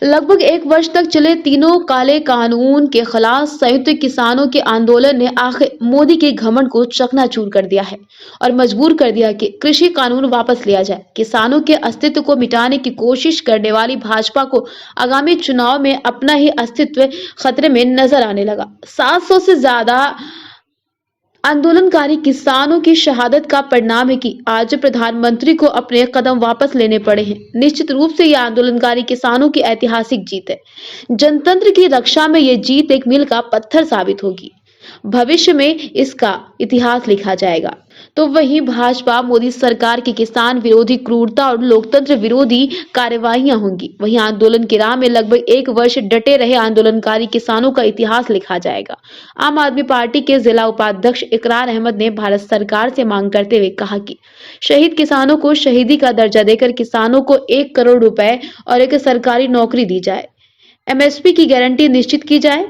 लगभग 1 वर्ष तक चले तीनों काले कानून के खिलाफ संयुक्त किसानों के आंदोलन ने आखिर मोदी के घमंड को चकनाचूर कर दिया है और मजबूर कर दिया कि कृषि कानून वापस लिया जाए। किसानों के अस्तित्व को मिटाने की कोशिश करने वाली भाजपा को आगामी चुनाव में अपना ही अस्तित्व खतरे में नजर आने लगा। 700 से ज्यादा आंदोलनकारी किसानों की शहादत का परिणाम है कि आज प्रधानमंत्री को अपने कदम वापस लेने पड़े हैं। निश्चित रूप से यह आंदोलनकारी किसानों की ऐतिहासिक जीत है। जनतंत्र की रक्षा में यह जीत एक मील का पत्थर साबित होगी। भविष्य में इसका इतिहास लिखा जाएगा। तो वहीं भाजपा मोदी सरकार की किसान विरोधी क्रूरता और लोकतंत्र विरोधी कार्यवाहियां होंगी। वहीं आंदोलन की राह में लगभग 1 वर्ष डटे रहे आंदोलनकारी किसानों का इतिहास लिखा जाएगा। आम आदमी पार्टी के जिला उपाध्यक्ष इकरार अहमद ने भारत सरकार से मांग करते हुए कहा कि शहीद किसानों को शहीदी का दर्जा देकर किसानों को 1 करोड़ रुपए और एक सरकारी नौकरी दी जाए। एमएसपी की गारंटी निश्चित की जाए।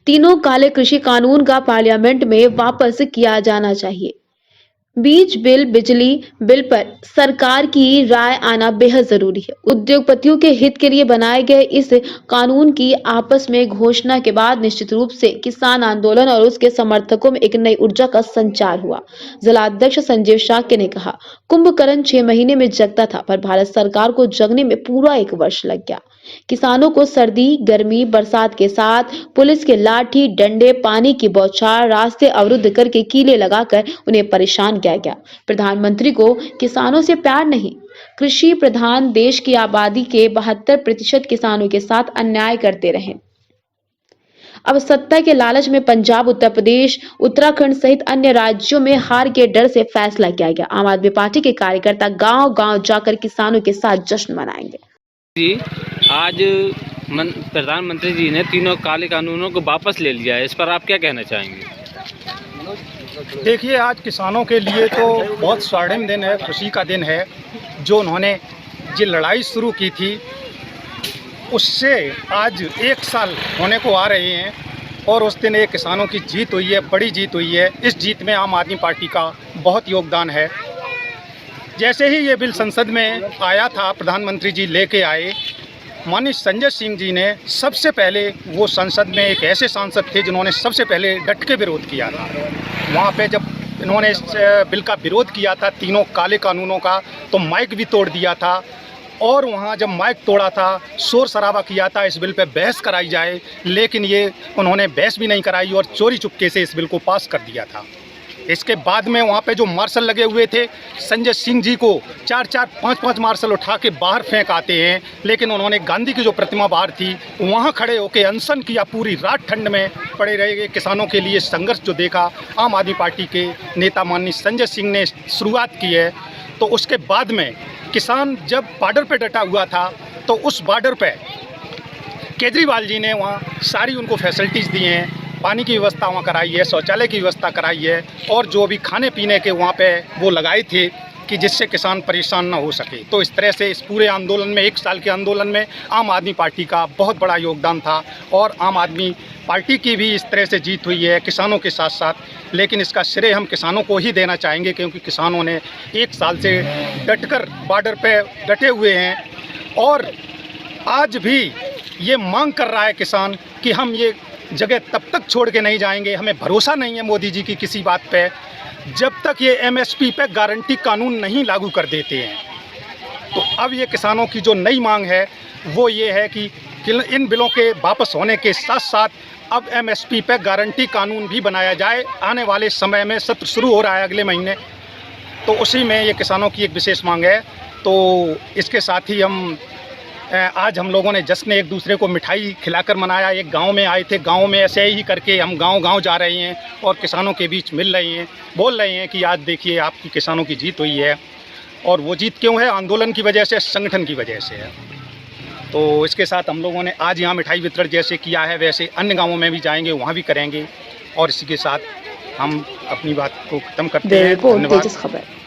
तीनों काले कृषि कानून का पार्लियामेंट में वापस किया जाना चाहिए। बीज बिल, बिजली बिल पर सरकार की राय आना बेहद जरूरी है। उद्योगपतियों के हित के लिए बनाए गए इस कानून की आपस में घोषणा के बाद निश्चित रूप से किसान आंदोलन और उसके समर्थकों में एक नई ऊर्जा का संचार हुआ। जिलाध्यक्ष संजीव शाक्य ने कहा, कुंभकर्ण 6 महीने में जगता था, पर भारत सरकार को जगने में पूरा 1 वर्ष लग गया। किसानों को सर्दी, गर्मी, बरसात के साथ पुलिस के लाठी डंडे, पानी की बौछार, रास्ते अवरुद्ध करके कीले लगाकर उन्हें परेशान किया गया। प्रधानमंत्री को किसानों से प्यार नहीं, कृषि प्रधान देश की आबादी के 72% किसानों के साथ अन्याय करते रहे। अब सत्ता के लालच में पंजाब, उत्तर प्रदेश, उत्तराखंड सहित अन्य राज्यों में हार के डर से फैसला किया गया। आम आदमी पार्टी के कार्यकर्ता गांव-गांव जाकर किसानों के साथ जश्न मनाएंगे। जी, आज प्रधानमंत्री जी ने तीनों काले कानूनों को वापस ले लिया है, इस पर आप क्या कहना चाहेंगे? देखिए, आज किसानों के लिए तो बहुत स्वर्णिम दिन है, खुशी का दिन है। जो उन्होंने ये लड़ाई शुरू की थी, उससे आज 1 साल होने को आ रहे हैं और उस दिन एक किसानों की जीत हुई है, बड़ी जीत हुई है। इस जीत में आम आदमी पार्टी का बहुत योगदान है। जैसे ही ये बिल संसद में आया था, प्रधानमंत्री जी लेके आए, माननीय संजय सिंह जी ने सबसे पहले, वो संसद में एक ऐसे सांसद थे जिन्होंने सबसे पहले डट के विरोध किया था। वहाँ पे जब इन्होंने इस बिल का विरोध किया था, तीनों काले कानूनों का, तो माइक भी तोड़ दिया था। और वहाँ जब माइक तोड़ा था, शोर शराबा किया था इस बिल पे बहस कराई जाए, लेकिन ये उन्होंने बहस भी नहीं कराई और चोरी चुपके से इस बिल को पास कर दिया था। इसके बाद में वहाँ पे जो मार्शल लगे हुए थे, संजय सिंह जी को 4-4, 5-5 मार्शल उठा के बाहर फेंक आते हैं, लेकिन उन्होंने गांधी की जो प्रतिमा बाहर थी वहाँ खड़े होकर अनशन किया। पूरी रात ठंड में पड़े रहे किसानों के लिए संघर्ष जो देखा आम आदमी पार्टी के नेता माननीय संजय सिंह ने शुरुआत की है। तो उसके बाद में किसान जब बॉर्डर पे डटा हुआ था, तो उस बॉर्डर पे केजरीवाल जी ने वहाँ सारी उनको फैसिलिटीज़ दी हैं, पानी की व्यवस्था वहाँ कराई है, शौचालय की व्यवस्था कराई है और जो भी खाने पीने के वहाँ पे वो लगाए थे कि जिससे किसान परेशान ना हो सके। तो इस तरह से इस पूरे आंदोलन में, 1 साल के आंदोलन में आम आदमी पार्टी का बहुत बड़ा योगदान था और आम आदमी पार्टी की भी इस तरह से जीत हुई है किसानों के साथ साथ। लेकिन इसका श्रेय हम किसानों को ही देना चाहेंगे, क्योंकि किसानों ने 1 साल से डटकर बॉर्डर पे डटे हुए हैं और आज भी ये मांग कर रहा है किसान कि हम ये जगह तब तक छोड़ के नहीं जाएंगे। हमें भरोसा नहीं है मोदी जी की किसी बात पे, जब तक ये एमएसपी पे गारंटी कानून नहीं लागू कर देते हैं। तो अब ये किसानों की जो नई मांग है वो ये है कि इन बिलों के वापस होने के साथ साथ अब एमएसपी पे गारंटी कानून भी बनाया जाए। आने वाले समय में सत्र शुरू हो रहा है अगले महीने, तो उसी में ये किसानों की एक विशेष मांग है। तो इसके साथ ही आज हम लोगों ने जश्न एक दूसरे को मिठाई खिलाकर मनाया। एक गांव में आए थे, गांव में ऐसे ही करके हम गांव-गांव जा रहे हैं और किसानों के बीच मिल रहे हैं, बोल रहे हैं कि आज देखिए आपकी किसानों की जीत हुई है। और वो जीत क्यों है? आंदोलन की वजह से, संगठन की वजह से है। तो इसके साथ हम लोगों ने आज यहाँ मिठाई वितरण जैसे किया है, वैसे अन्य गाँवों में भी जाएंगे, वहाँ भी करेंगे। और इसी के साथ हम अपनी बात को ख़त्म करते हैं। धन्यवाद।